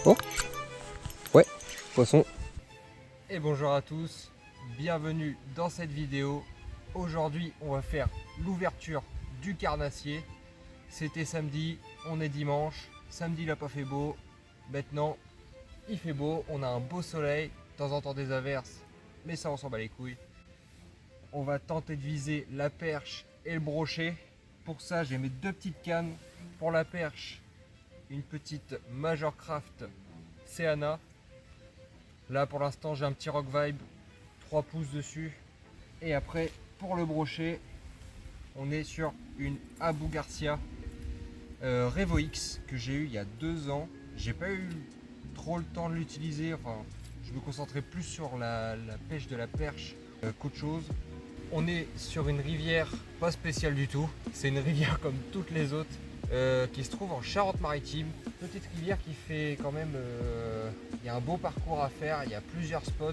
Oh, ouais, poisson. Et bonjour à tous, bienvenue dans cette vidéo. Aujourd'hui on va faire l'ouverture du carnassier. C'était samedi, on est dimanche. Samedi il n'a pas fait beau, maintenant il fait beau, on a un beau soleil, de temps en temps des averses, mais ça on s'en bat les couilles. On va tenter de viser la perche et le brochet. Pour ça j'ai mes deux petites cannes. Pour la perche, une petite Major Craft Ceana. Là pour l'instant j'ai un petit Rock Vibe 3 pouces dessus. Et après pour le brochet, on est sur une Abu Garcia Revo X que j'ai eu il y a 2 ans. J'ai pas eu trop le temps de l'utiliser, enfin je me concentrais plus sur la pêche de la perche qu'autre chose. On est sur une rivière pas spéciale du tout, c'est une rivière comme toutes les autres qui se trouve en Charente-Maritime. Petite rivière qui fait quand même, il y a un beau parcours à faire, il y a plusieurs spots.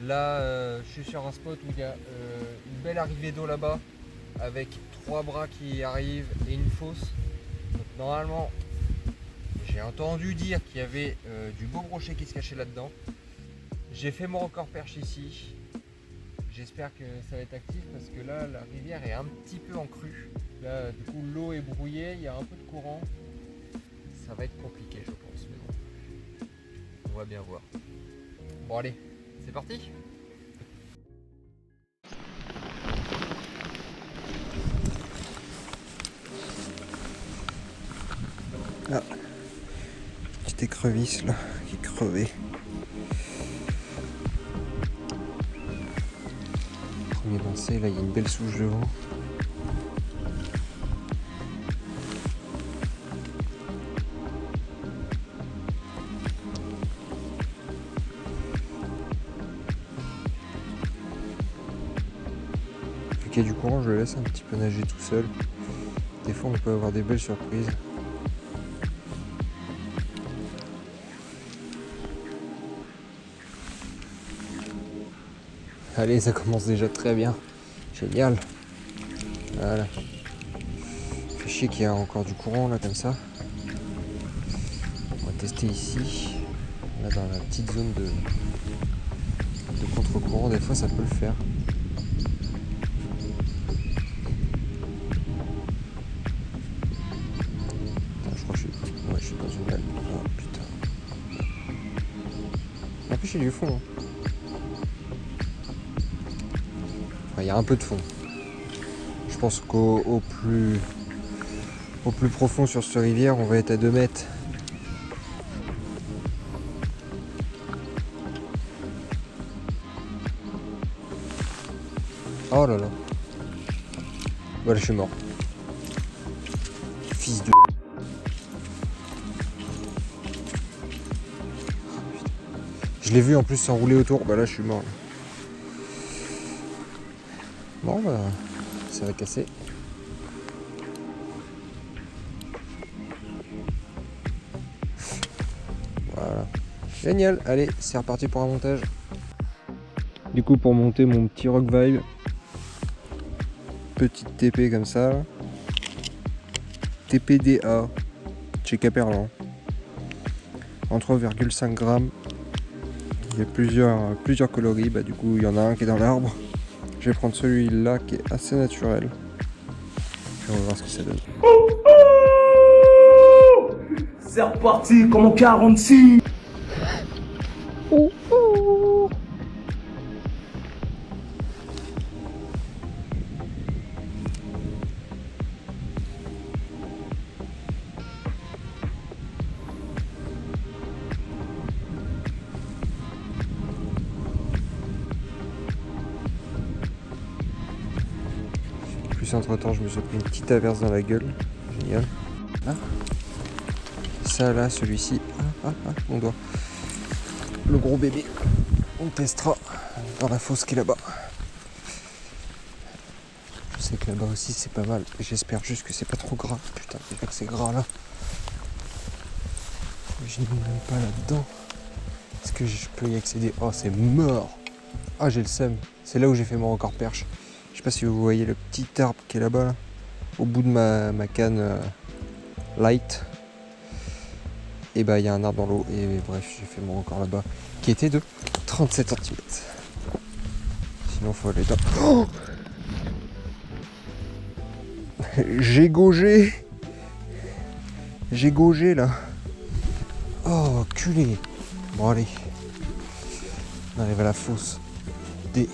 Là je suis sur un spot où il y a une belle arrivée d'eau là-bas avec 3 bras qui arrivent et une fosse. Donc normalement j'ai entendu dire qu'il y avait du beau brochet qui se cachait là-dedans. J'ai fait mon record perche ici. J'espère que ça va être actif parce que là la rivière est un petit peu en crue. Là du coup l'eau est brouillée, il y a un peu de courant. Ça va être compliqué je pense, mais bon. On va bien voir. Bon allez, c'est parti. Ah, petite écrevisse là qui crevait. Premier lancé, là il y a une belle souche devant. Vu qu'il y a du courant, je le laisse un petit peu nager tout seul. Des fois on peut avoir des belles surprises. Allez, ça commence déjà très bien. Génial. Voilà. Fait chier qu'il y a encore du courant là comme ça. On va tester ici. Là dans la petite zone de contre-courant, des fois ça peut le faire. Attends, je crois que je suis dans une balle. Oh putain. En plus il y a du fond. Hein. Enfin, il y a un peu de fond. Je pense qu'au plus profond sur cette rivière, on va être à 2 mètres. Oh là là. Voilà, je suis mort. Fils de... Je l'ai vu en plus s'enrouler autour. Bah là, je suis mort. Là. Bon, bah, ça va casser. Voilà. Génial. Allez, c'est reparti pour un montage. Du coup, pour monter mon petit Rock Vibe, petite TP comme ça. TPDA chez Caperlan. En 3,5 grammes. Il y a plusieurs coloris. Bah, du coup, il y en a un qui est dans l'arbre. Je vais prendre celui-là qui est assez naturel. Et on va voir ce que ça donne. C'est reparti comme en 46. Plus entre temps, je me suis pris une petite averse dans la gueule. Génial. Ah. Ça là, celui-ci. Mon doigt. Le gros bébé. On testera dans la fosse qui est là-bas. Je sais que là-bas aussi c'est pas mal. J'espère juste que c'est pas trop gras. Putain, déjà que c'est gras là. Je n'ai même pas là-dedans. Est-ce que je peux y accéder? Oh, c'est mort. Ah, j'ai le seum. C'est là où j'ai fait mon record perche. Je sais pas si vous voyez le petit arbre qui est là-bas, là, au bout de ma canne light. et bah il y a un arbre dans l'eau et bref j'ai fait mon record là-bas qui était de 37 cm. Sinon faut aller dans... Oh, j'ai gaugé là. Oh culé. Bon allez, on arrive à la fosse des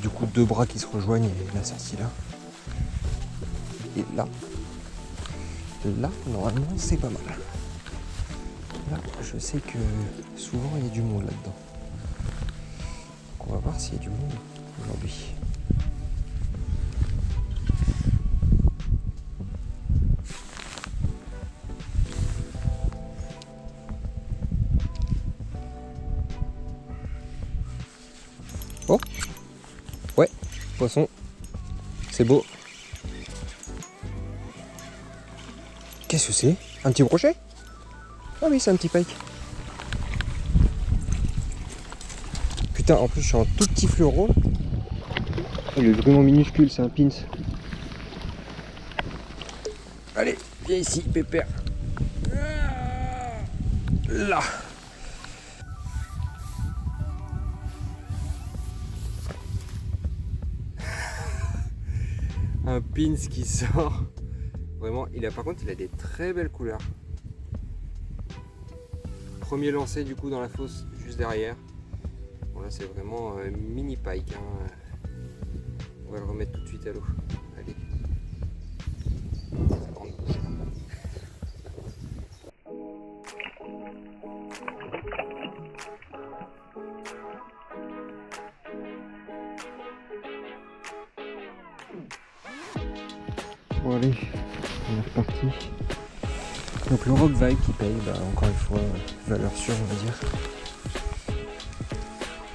du coup 2 bras qui se rejoignent et la sortie là. Et là normalement c'est pas mal. Là je sais que souvent il y a du monde là-dedans. Donc on va voir s'il y a du monde aujourd'hui. Oh ouais, poisson, c'est beau. Qu'est-ce que c'est? Un petit brochet? Ah oui, c'est un petit pike. Putain, en plus je suis un tout petit fleurot. Il est vraiment minuscule, c'est un pins. Allez, viens ici, pépère. Là. Un pins qui sort. Vraiment, par contre, il a des très belles couleurs. Premier lancé du coup dans la fosse juste derrière. Bon là c'est vraiment mini pike. Hein. On va le remettre tout de suite à l'eau. Allez. Ça grande bouche. Bon allez, on est reparti. Donc le Rock Vibe qui paye, encore une fois, valeur sûre on va dire.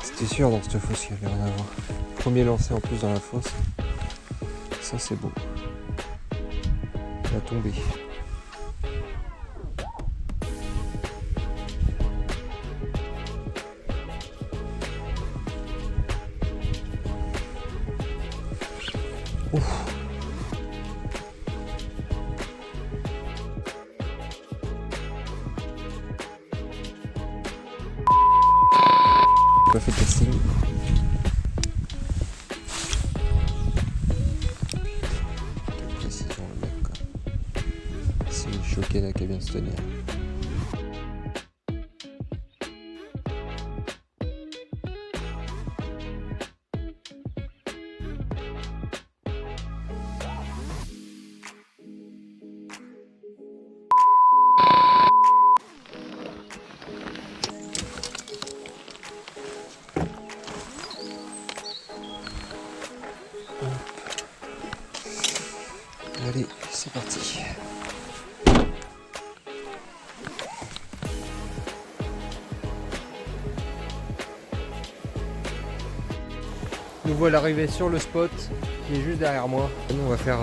C'était sûr dans cette fosse qu'il y avait rien à voir. Premier lancé en plus dans la fosse. Ça c'est beau. Il a tombé. Ouf. Pas fait de casting. Quelle précision le mec quoi. C'est choqué là qu'elle vient de se tenir. Allez, c'est parti. Nous voilà arrivés sur le spot qui est juste derrière moi. Nous on va faire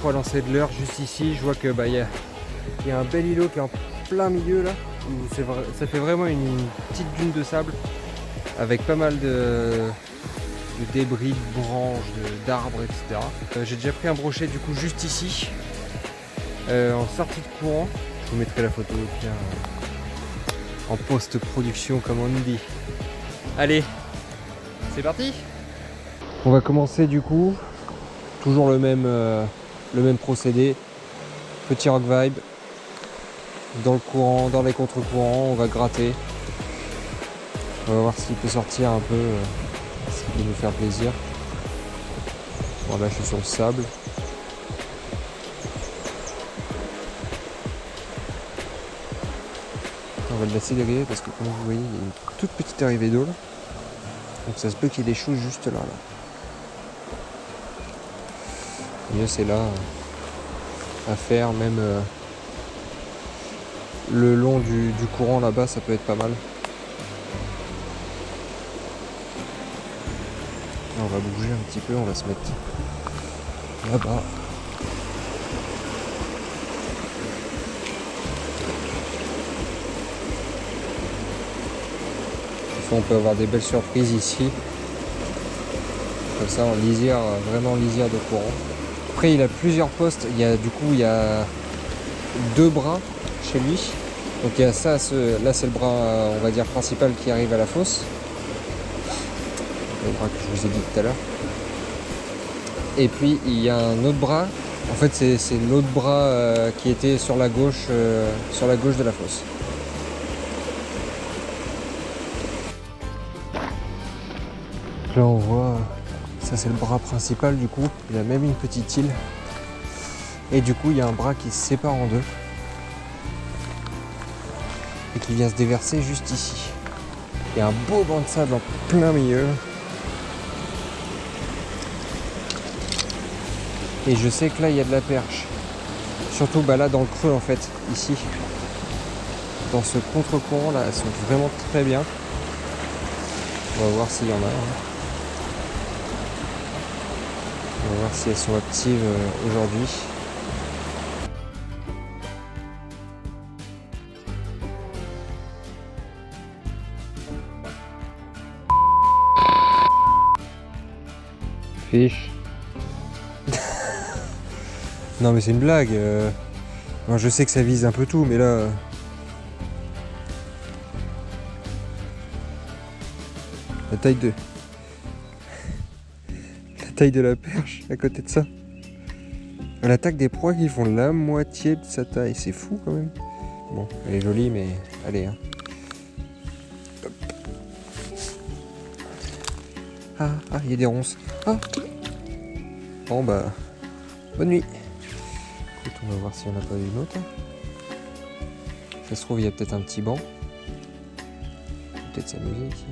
2-3 lancers de l'heure juste ici. Je vois que y a un bel îlot qui est en plein milieu là. Où ça fait vraiment une petite dune de sable avec pas mal de débris, de branches, d'arbres, etc. J'ai déjà pris un brochet du coup juste ici, en sortie de courant. Je vous mettrai la photo bien en post-production comme on dit. Allez, c'est parti. On va commencer du coup, toujours le même procédé. Petit Rock Vibe, dans le courant, dans les contre-courants, on va gratter. On va voir s'il peut sortir un peu. Ce qui peut nous faire plaisir. Bon là je suis sur le sable. On va le laisser dériver parce que comme vous voyez il y a une toute petite arrivée d'eau là. Donc ça se peut qu'il y ait des choses juste là. Le mieux c'est là à faire même le long du courant là-bas ça peut être pas mal. On va bouger un petit peu, on va se mettre là-bas. Des fois on peut avoir des belles surprises ici. Comme ça en lisière, vraiment lisière de courant. Après il a plusieurs postes, il y a 2 bras chez lui. Donc il y a ça, là c'est le bras on va dire principal qui arrive à la fosse. Le bras que je vous ai dit tout à l'heure. Et puis il y a un autre bras. En fait c'est l'autre bras qui était sur la gauche de la fosse. Là on voit, ça c'est le bras principal du coup. Il y a même une petite île. Et du coup il y a un bras qui se sépare en deux. Et qui vient se déverser juste ici. Il y a un beau banc de sable en plein milieu. Et je sais que là il y a de la perche. Surtout bah là dans le creux en fait, ici. Dans ce contre-courant là, elles sont vraiment très bien. On va voir s'il y en a. On va voir si elles sont actives aujourd'hui. Fiche. Non mais c'est une blague. Moi, je sais que ça vise un peu tout, mais là... La taille de la perche à côté de ça. Elle attaque des proies qui font la moitié de sa taille. C'est fou quand même. Bon, elle est jolie, mais allez. Hein. Ah, il y a des ronces. Ah. Bon bah, bonne nuit. Écoute, on va voir s'il n'y en a pas une autre. Ça se trouve, il y a peut-être un petit banc. Peut-être s'amuser ici.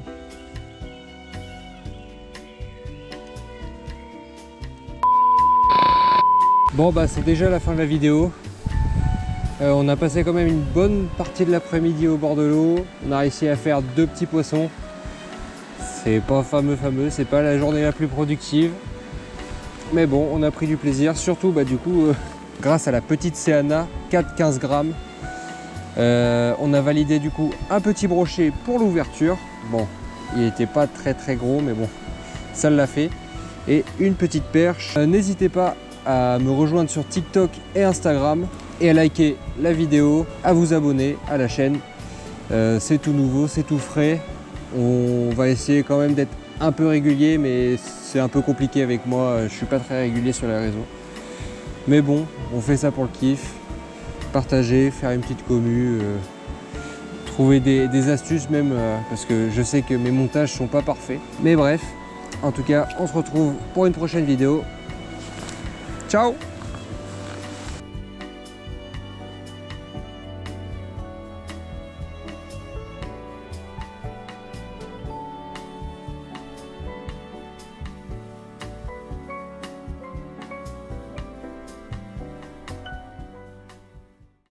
Bon bah c'est déjà la fin de la vidéo. On a passé quand même une bonne partie de l'après-midi au bord de l'eau. On a réussi à faire 2 petits poissons. C'est pas fameux, c'est pas la journée la plus productive. Mais bon, on a pris du plaisir. Surtout bah du coup, grâce à la petite Céana, 4-15 grammes. On a validé du coup un petit brochet pour l'ouverture. Bon, il n'était pas très gros, mais bon, ça l'a fait. Et une petite perche. N'hésitez pas à me rejoindre sur TikTok et Instagram et à liker la vidéo, à vous abonner à la chaîne. C'est tout nouveau, c'est tout frais. On va essayer quand même d'être un peu régulier, mais c'est un peu compliqué avec moi. Je suis pas très régulier sur les réseaux. Mais bon, on fait ça pour le kiff. Partager, faire une petite commu, trouver des astuces même, parce que je sais que mes montages sont pas parfaits. Mais bref, en tout cas, on se retrouve pour une prochaine vidéo. Ciao!